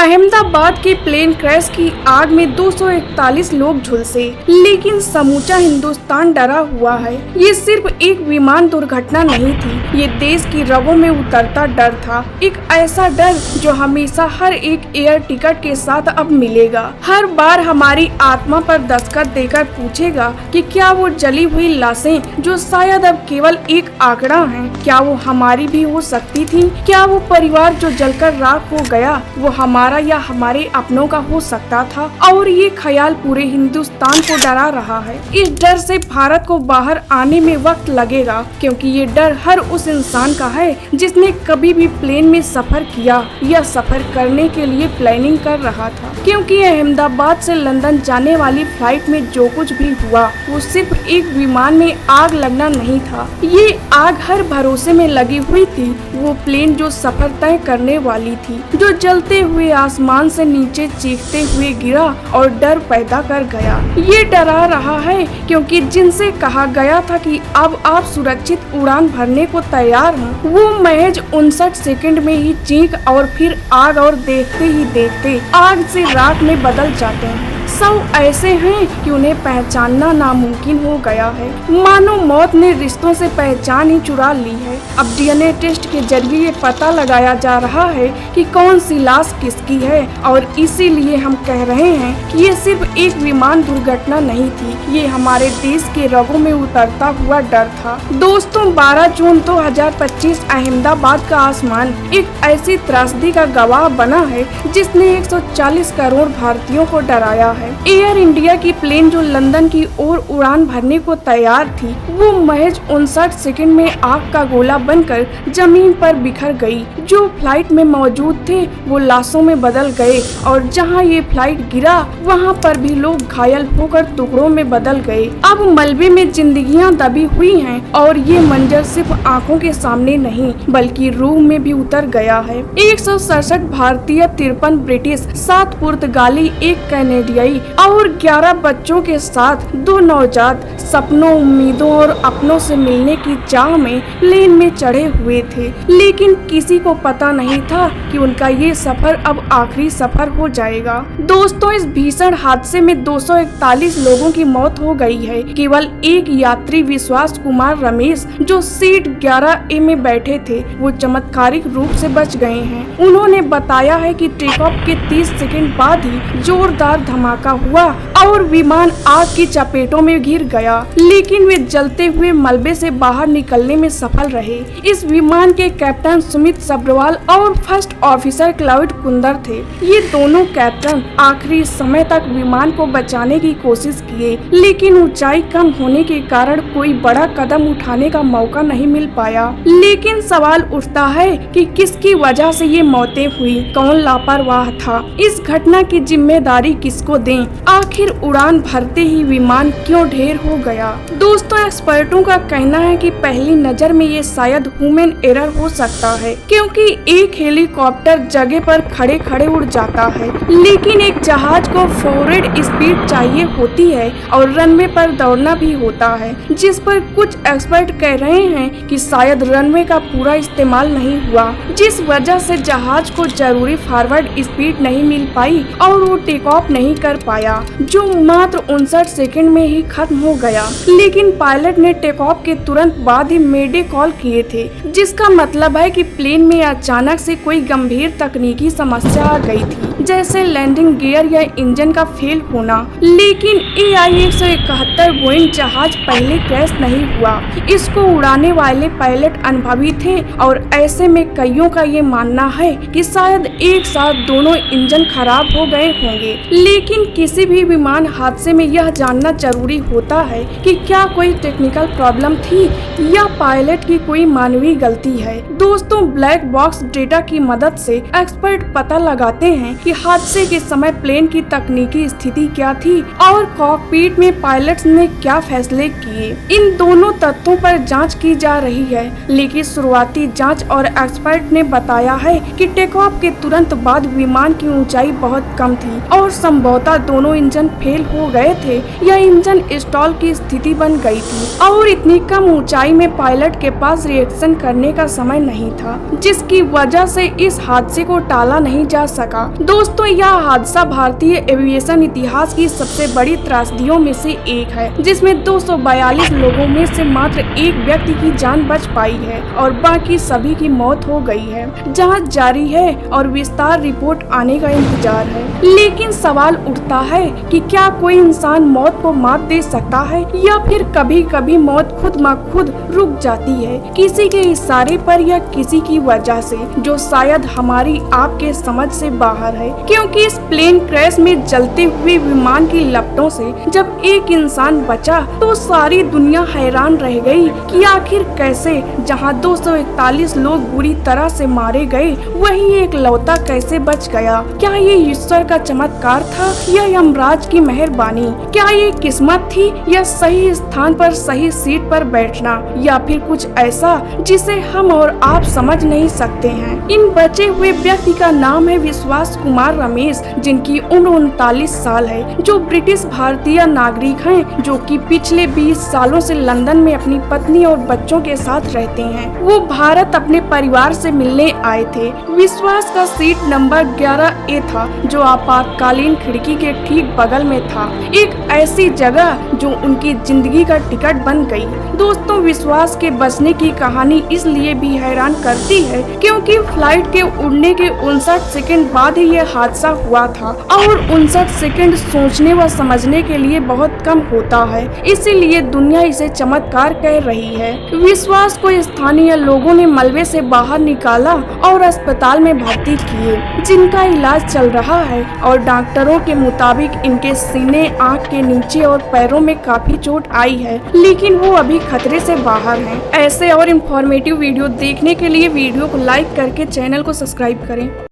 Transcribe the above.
अहमदाबाद के plane crash की आग में 241 लोग झुलसे, लेकिन समूचा हिंदुस्तान डरा हुआ है। ये सिर्फ एक विमान दुर्घटना नहीं थी, ये देश की रगों में उतरता डर था। एक ऐसा डर जो हमेशा हर एक एयर टिकट के साथ अब मिलेगा। हर बार हमारी आत्मा पर दस्तखत देकर पूछेगा कि क्या वो जली हुई लाशें जो शायद अब केवल एक आंकड़ा हैं, क्या वो हमारी भी हो सकती थी? क्या वो परिवार जो जलकर राख हो गया वो हमारा या हमारे अपनों का हो सकता था? और ये ख्याल पूरे हिंदुस्तान को डरा रहा है। इस डर से भारत को बाहर आने में वक्त लगेगा, क्योंकि ये डर हर उस इंसान का है जिसने कभी भी प्लेन में सफर किया या सफर करने के लिए प्लानिंग कर रहा था। क्योंकि अहमदाबाद से लंदन जाने वाली फ्लाइट में जो कुछ भी हुआ वो सिर्फ एक विमान में आग लगना नहीं था, ये आग हर भरोसे में लगी हुई थी। वो प्लेन जो सफर तय करने वाली थी, जो जलते हुए आसमान से नीचे चीखते हुए गिरा और डर पैदा कर गया। ये डरा रहा है क्योंकि जिनसे कहा गया था कि अब आप सुरक्षित उड़ान भरने को तैयार हैं, वो महज 59 सेकंड में ही चीख और फिर आग, और देखते ही देखते आग से राख में बदल जाते हैं। सब ऐसे हैं कि उन्हें पहचानना नामुमकिन हो गया है, मानो मौत ने रिश्तों से पहचान ही चुरा ली है। अब डीएनए टेस्ट के जरिए ये पता लगाया जा रहा है कि कौन सी लाश किसकी है, और इसीलिए हम कह रहे हैं कि ये सिर्फ एक विमान दुर्घटना नहीं थी, ये हमारे देश के रगों में उतरता हुआ डर था। दोस्तों, 12 जून 2025 अहमदाबाद का आसमान एक ऐसी त्रासदी का गवाह बना है जिसने 140 करोड़ भारतीयों को डराया है। एयर इंडिया की प्लेन जो लंदन की ओर उड़ान भरने को तैयार थी, वो महज 59 सेकंड में आग का गोला बनकर जमीन पर बिखर गई। जो फ्लाइट में मौजूद थे वो लाशों में बदल गए, और जहां ये फ्लाइट गिरा वहां पर भी लोग घायल होकर टुकड़ों में बदल गए। अब मलबे में जिंदगियां दबी हुई हैं, और ये मंजर सिर्फ आंखों के सामने नहीं बल्कि रूह में भी उतर गया है। 167 भारतीय, 53 ब्रिटिश, 7 पुर्तगाली, 1 कैनेडियाई और 11 बच्चों के साथ 2 नवजात सपनों, उम्मीदों और अपनों से मिलने की चाह में प्लेन में चढ़े हुए थे। लेकिन किसी को पता नहीं था कि उनका ये सफर अब आखिरी सफर हो जाएगा। दोस्तों, इस भीषण हादसे में 241 लोगों की मौत हो गई है। केवल एक यात्री विश्वास कुमार रमेश, जो सीट 11A में बैठे थे, वो चमत्कारिक रूप से बच गए हैं। उन्होंने बताया है कि टेक ऑफ के 30 सेकंड बाद ही जोरदार धमाका हुआ और विमान आग की चपेटों में घिर गया, लेकिन वे जलते हुए मलबे से बाहर निकलने में सफल रहे। इस विमान के कैप्टन सुमित सब्रवाल और फर्स्ट ऑफिसर क्लाउड कुंदर थे। ये दोनों कैप्टन आखिरी समय तक विमान को बचाने की कोशिश किए, लेकिन ऊंचाई कम होने के कारण कोई बड़ा कदम उठाने का मौका नहीं मिल पाया। लेकिन सवाल उठता है कि किसकी वजह से ये मौतें हुई, कौन लापरवाह था, इस घटना की जिम्मेदारी किसको दें? आखिर उड़ान भरते ही विमान क्यों ढेर हो गया? दोस्तों, एक्सपर्टों का कहना है कि पहली नजर में ये शायद ह्यूमन एरर हो सकता है, क्योंकि एक हेलीकॉप्टर जगह पर खड़े खड़े उड़ जाता है, लेकिन एक जहाज को फॉरवर्ड स्पीड चाहिए होती है और रनवे पर दौड़ना भी होता है, जिस पर कुछ एक्सपर्ट कह रहे हैं कि शायद रनवे का पूरा इस्तेमाल नहीं हुआ, जिस वजह से जहाज को जरूरी फॉरवर्ड स्पीड नहीं मिल पाई और वो टेक ऑफ नहीं कर पाया, जो मात्र 59 सेकंड में ही खत्म हो गया। लेकिन पायलट ने टेक ऑफ के तुरंत बाद ही मेडे कॉल किए थे, जिसका मतलब है कि प्लेन में अचानक से कोई गंभीर तकनीकी समस्या आ गई थी, जैसे लैंडिंग गियर या इंजन का फेल होना। लेकिन AI-171 बोइंग जहाज पहले क्रैश नहीं हुआ। इसको उड़ाने वाले पायलट अनुभवी थे, और ऐसे में कईयों का ये मानना है कि शायद एक साथ दोनों इंजन खराब हो गए होंगे। लेकिन किसी भी विमान हादसे में यह जानना जरूरी होता है कि क्या कोई टेक्निकल प्रॉब्लम थी या पायलट की कोई मानवीय गलती है। दोस्तों, ब्लैक बॉक्स डेटा की मदद से एक्सपर्ट पता लगाते हैं कि हादसे के समय प्लेन की तकनीकी स्थिति क्या थी और कॉकपिट में पायलट्स ने क्या फैसले किए। इन दोनों तथ्यों पर जांच की जा रही है, लेकिन शुरुआती जांच और एक्सपर्ट ने बताया है कि टेक ऑफ के तुरंत बाद विमान की ऊंचाई बहुत कम थी और संभवतः दोनों इंजन फेल हो गए थे या इंजन स्टॉल की स्थिति बन गई थी, और इतनी कम ऊंचाई में पायलट के पास रिएक्शन करने का समय नहीं था, जिसकी वजह से इस हादसे को टाला नहीं जा सका। दोस्तों, यह हादसा भारतीय एविएशन इतिहास की सबसे बड़ी त्रासदियों में से एक है, जिसमें 242 लोगों में से मात्र एक व्यक्ति की जान बच पाई है और बाकी सभी की मौत हो गई है। जांच जारी है और विस्तार रिपोर्ट आने का इंतजार है, लेकिन सवाल उठता है कि क्या कोई इंसान मौत को मात दे सकता है या फिर कभी कभी मौत खुद ब खुद रुक जाती है, किसी के इशारे पर या किसी की वजह से, जो शायद हमारी आपके समझ से बाहर है। क्योंकि इस प्लेन क्रैश में जलते हुए विमान की लपटों से जब एक इंसान बचा तो सारी दुनिया हैरान रह गई कि आखिर कैसे जहां 241 लोग बुरी तरह से मारे गए, वहीं एक लौता कैसे बच गया। क्या ये ईश्वर का चमत्कार था या यमराज की मेहरबानी? क्या ये किस्मत थी या सही स्थान पर सही सीट पर बैठना, या फिर कुछ ऐसा जिसे हम और आप समझ नहीं सकते हैं। इन बचे हुए व्यक्ति का नाम है विश्वास कुमार रमेश, जिनकी उम्र 39 साल है, जो ब्रिटिश भारतीय नागरिक हैं, जो कि पिछले 20 सालों से लंदन में अपनी पत्नी और बच्चों के साथ रहते हैं। वो भारत अपने परिवार से मिलने आए थे। विश्वास का सीट नंबर 11A था, जो आपातकालीन खिड़की के ठीक बगल में था, एक ऐसी जगह जो उनकी जिंदगी का टिकट बन गई। दोस्तों, विश्वास के बचने की कहानी इसलिए भी हैरान करती है क्योंकि फ्लाइट के उड़ने के 59 सेकंड बाद ही यह हादसा हुआ था और 59 सेकंड सोचने व समझने के लिए बहुत कम होता है, इसीलिए दुनिया इसे चमत्कार कह रही है। विश्वास को स्थानीय लोगों ने मलबे से बाहर निकाला और अस्पताल में भर्ती किए, जिनका इलाज चल रहा है और डॉक्टरों के मुताबिक इनके सीने, आंख के नीचे और पैरों में काफी चोट आई है, लेकिन वो अभी खतरे से बाहर हैं। ऐसे और इन्फॉर्मेटिव वीडियो देखने के लिए वीडियो को लाइक करके चैनल को सब्सक्राइब करें।